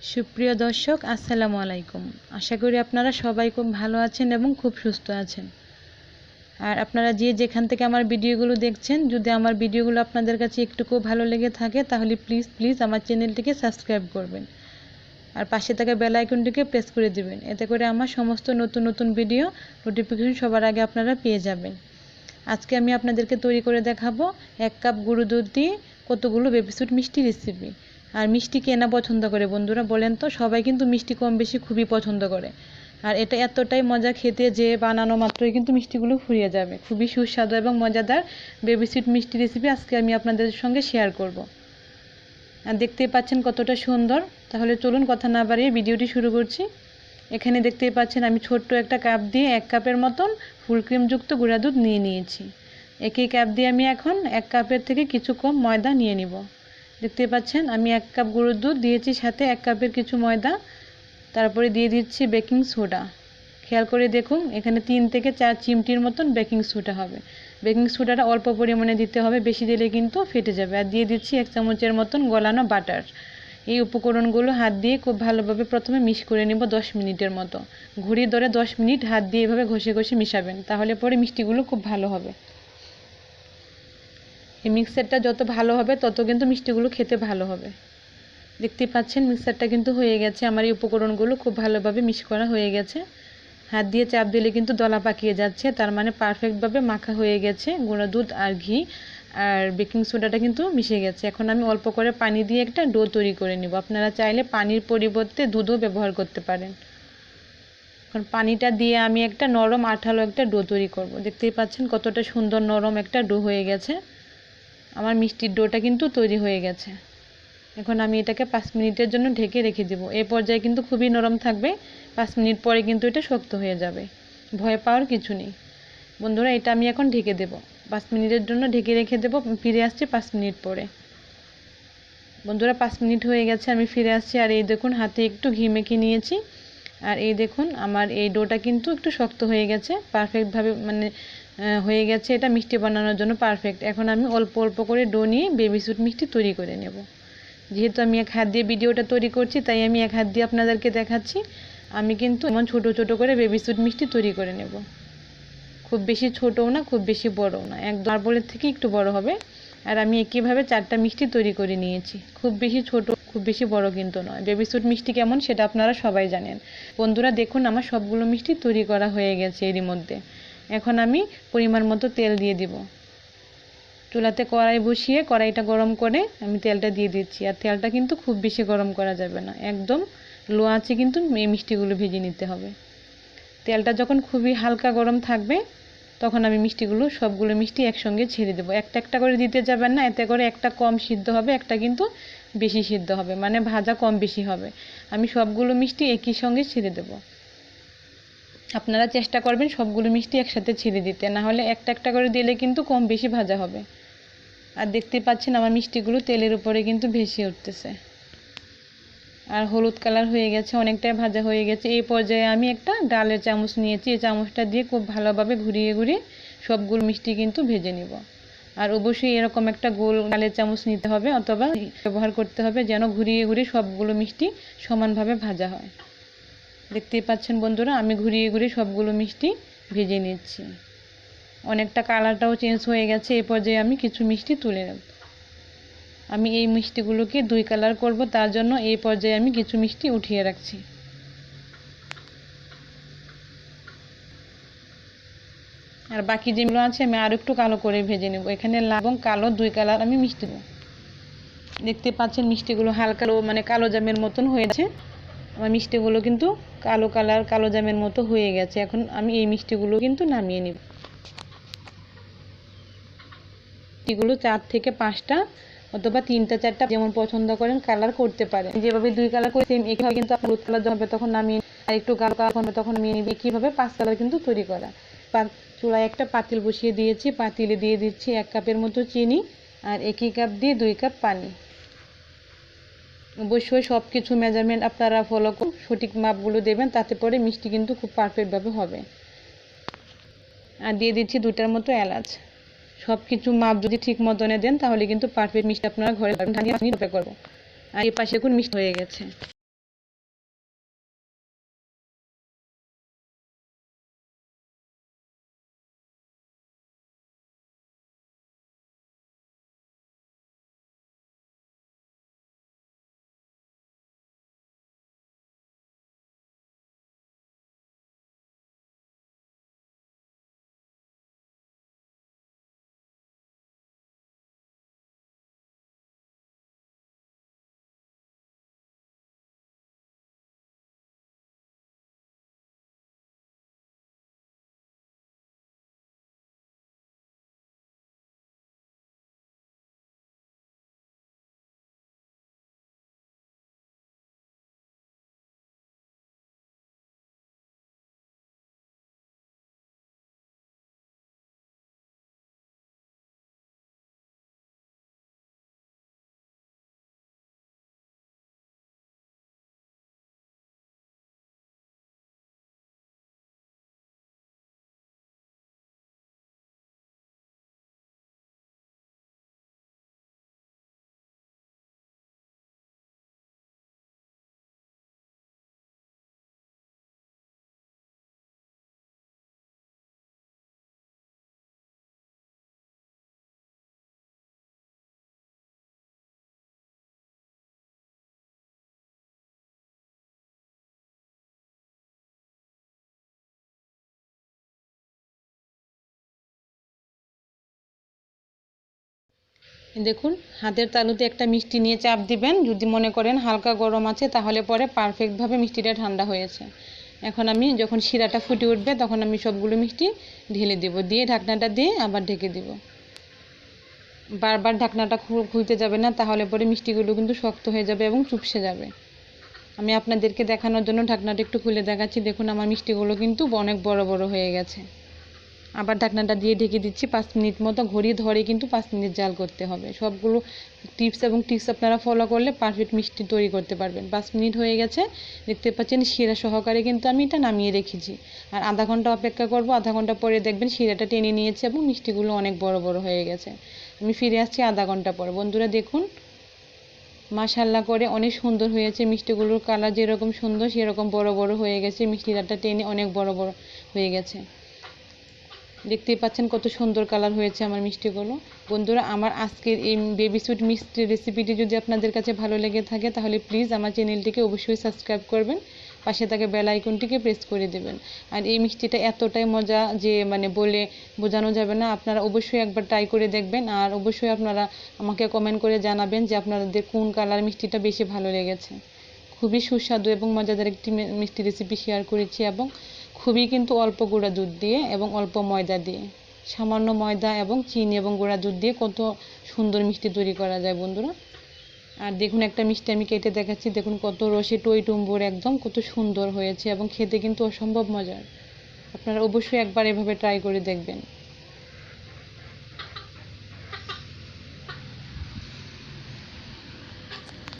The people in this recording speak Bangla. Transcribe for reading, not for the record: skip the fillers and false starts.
সুপ্রিয় দর্শক, আসসালামু আলাইকুম। আশা করি আপনারা সবাই খুব ভালো আছেন এবং খুব সুস্থ আছেন। আর আপনারা যে যেখান থেকে আমার ভিডিওগুলো দেখছেন, যদি আমার ভিডিওগুলো আপনাদের কাছে একটুকু ভালো লেগে থাকে তাহলে প্লিজ আমার চ্যানেলটিকে সাবস্ক্রাইব করবেন আর পাশে থাকা বেল আইকনটিকে প্রেস করে দিবেন। এতে করে আমার সমস্ত নতুন ভিডিও নোটিফিকেশন সবার আগে আপনারা পেয়ে যাবেন। আজকে আমি আপনাদেরকে তৈরি করে দেখাবো 1 কাপ গুঁড়ো দুধ দিয়ে কতগুলো বেবিস্যুট মিষ্টি রেসিপি। আর মিষ্টি কে না পছন্দ করে বন্ধুরা, বলেন তো? সবাই কিন্তু মিষ্টি কম বেশি খুবই পছন্দ করে। আর এটা এতটাই মজা খেতে যে বানানো মাত্রই কিন্তু মিষ্টিগুলো ফুরিয়ে যাবে। খুবই সুস্বাদু এবং মজাদার বেবিস্যুট মিষ্টি রেসিপি আজকে আমি আপনাদের সঙ্গে শেয়ার করব। আর দেখতেই পাচ্ছেন কতটা সুন্দর। তাহলে চলুন কথা না বাড়িয়ে ভিডিওটি শুরু করছি। এখানে দেখতেই পাচ্ছেন আমি ছোট্ট একটা কাপ দিয়ে 1 কাপের মতন ফুল ক্রিমযুক্ত গুঁড়া দুধ নিয়ে নিয়েছি। একই কাপ দিয়ে আমি এখন 1 কাপের থেকে কিছু কম ময়দা নিয়ে নিব। দেখতে পাচ্ছেন আমি 1 কাপ গুঁড়ো দুধ দিয়েছি, সাথে 1 কাপের কিছু ময়দা, তারপরে দিয়ে দিচ্ছি বেকিং সোডা। খেয়াল করে দেখুন, এখানে 3 থেকে 4 চিমটির মতন বেকিং সোডা হবে। বেকিং সোডাটা অল্প পরিমাণে দিতে হবে, বেশি দিলে কিন্তু ফেটে যাবে। আর দিয়ে দিচ্ছি 1 চামচের মতন গলানো বাটার। এই উপকরণগুলো হাত দিয়ে খুব ভালোভাবে প্রথমে মিক্স করে নেব 10 মিনিটের মতো। ঘড়ি ধরে 10 মিনিট হাত দিয়ে এভাবে ঘষে মিশাবেন, তাহলে পরে মিষ্টিগুলো খুব ভালো হবে। এই মিক্সারটা যত ভালো হবে তত কিন্তু মিষ্টিগুলো খেতে ভালো হবে। দেখতেই পাচ্ছেন মিক্সারটা কিন্তু হয়ে গেছে। আমার এই উপকরণগুলো খুব ভালোভাবে মিক্স করা হয়ে গেছে। হাত দিয়ে চাপ দিলে কিন্তু দলা পাকিয়ে যাচ্ছে, তার মানে পারফেক্টভাবে মাখা হয়ে গেছে। গুঁড়া দুধ আর ঘি আর বেকিং সোডাটা কিন্তু মিশে গেছে। এখন আমি অল্প করে পানি দিয়ে একটা ডো তৈরি করে নিব। আপনারা চাইলে পানির পরিবর্তে দুধও ব্যবহার করতে পারেন। এখন পানিটা দিয়ে আমি একটা নরম আঠালো একটা ডো তৈরি করব। দেখতেই পাচ্ছেন কতটা সুন্দর নরম একটা ডো হয়ে গেছে। আমার মিষ্টির ডোটা কিন্তু তৈরি হয়ে গেছে। এখন আমি এটাকে 5 মিনিটের জন্য ঢেকে রেখে দেব। এই পর্যায়ে কিন্তু খুবই নরম থাকবে। 5 মিনিট পরে কিন্তু এটা শক্ত হয়ে যাবে। ভয় পাওয়ার কিছু নেই বন্ধুরা। এটা আমি এখন ঢেকে দেব, 5 মিনিটের জন্য ঢেকে রেখে দেব। ফিরে আসছি 5 মিনিট পরে। বন্ধুরা 5 মিনিট হয়ে গেছে, আমি ফিরে আসছি। আর এই দেখুন হাতে একটু ঘি মেখে নিয়েছি। আর এই দেখুন আমার এই ডোটা কিন্তু একটু শক্ত হয়ে গেছে, পারফেক্টভাবে হয়ে গেছে। এটা মিষ্টি বানানোর জন্য পারফেক্ট। এখন আমি অল্প অল্প করে ডো নিয়ে বেবিস্যুট মিষ্টি তৈরি করে নেব। যেহেতু আমি 1 হাত দিয়ে ভিডিওটা তৈরি করছি, তাই আমি 1 হাত দিয়ে আপনাদেরকে দেখাচ্ছি। আমি কিন্তু এমন ছোট ছোট করে বেবিস্যুট মিষ্টি তৈরি করে নেব। খুব বেশি ছোটও না, খুব বেশি বড়ও না, একদম মার্বেলের থেকে একটু বড় হবে। আর আমি একইভাবে 4টা মিষ্টি তৈরি করে নিয়েছি। খুব বেশি ছোট, খুব বেশি বড় কিন্তু নয়। বেবিস্যুট মিষ্টি কেমন সেটা আপনারা সবাই জানেন। বন্ধুরা দেখুন আমার সবগুলো মিষ্টি তৈরি করা হয়ে গেছে এরই মধ্যে। এখন আমি পরিমাণ মতো তেল দিয়ে দিব। চুলাতে কড়াই বসিয়ে কড়াইটা গরম করে আমি তেলটা দিয়ে দিচ্ছি। আর তেলটা কিন্তু খুব বেশি গরম করা যাবে না, একদম লো আঁচে কিন্তু এই মিষ্টিগুলো ভেজে নিতে হবে। তেলটা যখন খুবই হালকা গরম থাকবে তখন আমি মিষ্টিগুলো সবগুলো মিষ্টি একসঙ্গে ছেড়ে দেবো। একটা একটা করে দিতে যাবেন না, এতে করে একটা কম সিদ্ধ হবে, একটা কিন্তু বেশি সিদ্ধ হবে, মানে ভাজা কম বেশি হবে। আমি সবগুলো মিষ্টি একই সঙ্গে ছেড়ে দেবো। আপনারা চেষ্টা করবেন সবগুলো মিষ্টি একসাথে ছেড়ে দিতে, না হলে একটা একটা করে দিলে কিন্তু কম বেশি ভাজা হবে। আর দেখতে পাচ্ছেন আমার মিষ্টিগুলো তেলের উপরে কিন্তু ভেসে উঠতেছে। আর হলুদ কালার হয়ে গেছে, অনেকটাই ভাজা হয়ে গেছে। এই পর্যায়ে আমি একটা ডালের চামচ নিয়েছি। এই চামচটা দিয়ে খুব ভালোভাবে ঘুরিয়ে সবগুলো মিষ্টি কিন্তু ভেজে নিব। আর অবশ্যই এরকম একটা গোল ডালের চামচ নিতে হবে অথবা ব্যবহার করতে হবে, যেন ঘুরিয়ে সবগুলো মিষ্টি সমানভাবে ভাজা হয়। দেখতেই পাচ্ছেন বন্ধুরা আমি ঘুরিয়ে সবগুলো মিষ্টি ভেজে নিচ্ছি। অনেকটা কালারটাও চেঞ্জ হয়ে গেছে। এই পর্যায়ে আমি কিছু মিষ্টি তুলে নেব। আমি এই মিষ্টিগুলোকে 2 কালার করব, তার জন্য এই পর্যায়ে আমি কিছু মিষ্টি উঠিয়ে রাখছি। আর বাকি যেগুলো আছে আমি আর একটু কালো করে ভেজে নেব। এখানে লাল এবং কালো 2 কালার আমি মিষ্টি দেব। দেখতে পাচ্ছেন মিষ্টিগুলো হালকা কালো জামের মতন হয়েছে। আমার মিষ্টিগুলো কিন্তু কালো কালার, কালো জামের মতো হয়ে গেছে। এখন আমি এই মিষ্টিগুলো কিন্তু নামিয়ে নেব। মিষ্টিগুলো 4 থেকে 5টা অথবা 3টা 4টা যেমন পছন্দ করেন কালার করতে পারেন। যেভাবে 2 কালার করে সেম একইভাবে কিন্তু আপনার হলুদ কালার হবে তখন নামিয়ে, আর একটু গাঢ় কালার হবে তখন নামিয়ে নেবে। একইভাবে 5 কালার কিন্তু তৈরি করা। চুলায় একটা পাতিল বসিয়ে দিয়েছি। পাতিলে দিয়ে দিচ্ছি 1 কাপের মতো চিনি আর একই কাপ দিয়ে 2 কাপ পানি। অবশ্যই সব কিছু মেজারমেন্ট আপনারা ফলো করুন, সঠিক মাপগুলো দেবেন, তাতে করে মিষ্টি কিন্তু খুব পারফেক্টভাবে হবে। আর দিয়ে দিচ্ছি 2টার মতো এলাচ। সব কিছু মাপ যদি ঠিক মতনে দেন তাহলে কিন্তু পারফেক্ট মিষ্টি আপনারা ঘরে করবো। আর এই পাশে এখন মিষ্টি হয়ে গেছে। দেখুন হাতের তালুতে একটা মিষ্টি নিয়ে চাপ দিবেন, যদি মনে করেন হালকা গরম আছে তাহলে পরে পারফেক্টভাবে মিষ্টিটা ঠান্ডা হয়েছে। এখন আমি যখন শিরাটা ফুটে উঠবে তখন আমি সবগুলো মিষ্টি ঢেলে দেব, দিয়ে ঢাকনাটা দিয়ে আবার ঢেকে দেব। বারবার ঢাকনাটা খুলতে যাবে না, তাহলে পরে মিষ্টিগুলো কিন্তু শক্ত হয়ে যাবে এবং চুপসে যাবে। আমি আপনাদেরকে দেখানোর জন্য ঢাকনাটা একটু খুলে দেখাচ্ছি। দেখুন আমার মিষ্টিগুলো কিন্তু অনেক বড় বড় হয়ে গেছে। আবার ঢাকনাটা দিয়ে ঢেকে দিচ্ছি 5 মিনিট মতো, ঘড়ি ধরে কিন্তু 5 মিনিট জাল করতে হবে। সবগুলো টিপস আপনারা ফলো করলে পারফেক্ট মিষ্টি তৈরি করতে পারবেন। 5 মিনিট হয়ে গেছে, দেখতে পাচ্ছেন শিরা সহকারে কিন্তু আমি এটা নামিয়ে রেখেছি। আর আধা ঘন্টা অপেক্ষা করব, আধা ঘন্টা পরে দেখবেন শিরাটা টেনে নিয়েছে এবং মিষ্টিগুলো অনেক বড় বড় হয়ে গেছে। আমি ফিরে আসছি আধা ঘন্টা পর। বন্ধুরা দেখুন মাশাআল্লাহ করে অনেক সুন্দর হয়েছে, মিষ্টিগুলোর কালার যেরকম সুন্দর সেরকম বড় বড় হয়ে গেছে, মিষ্টিটা টেনে অনেক বড় বড় হয়ে গেছে। দেখতেই পাচ্ছেন কত সুন্দর কালার হয়েছে আমার মিষ্টিগুলো। বন্ধুরা আমার আজকের এই বেবি সুইট মিষ্টি রেসিপিটি যদি আপনাদের কাছে ভালো লেগে থাকে তাহলে প্লিজ আমার চ্যানেলটিকে অবশ্যই সাবস্ক্রাইব করবেন, পাশে থাকা বেল আইকনটিকে প্রেস করে দেবেন। আর এই মিষ্টিটা এতটাই মজা যে মানে বলে বোঝানো যাবে না। আপনারা অবশ্যই একবার ট্রাই করে দেখবেন, আর অবশ্যই আপনারা আমাকে কমেন্ট করে জানাবেন যে আপনাদের কোন কালার মিষ্টিটা বেশি ভালো লেগেছে। খুবই সুস্বাদু এবং মজাদার একটি মিষ্টি রেসিপি শেয়ার করেছি, এবং খুবই কিন্তু অল্প গুঁড়া দুধ দিয়ে এবং অল্প ময়দা দিয়ে, সামান্য ময়দা এবং চিনি এবং গুঁড়া দুধ দিয়ে কত সুন্দর মিষ্টি তৈরি করা যায় বন্ধুরা। আর দেখুন একটা মিষ্টি আমি কেটে দেখাচ্ছি, দেখুন কত রসে টই টুম্বুর একদম কত সুন্দর হয়েছে এবং খেতে কিন্তু অসম্ভব মজার। আপনারা অবশ্যই একবার এভাবে ট্রাই করে দেখবেন।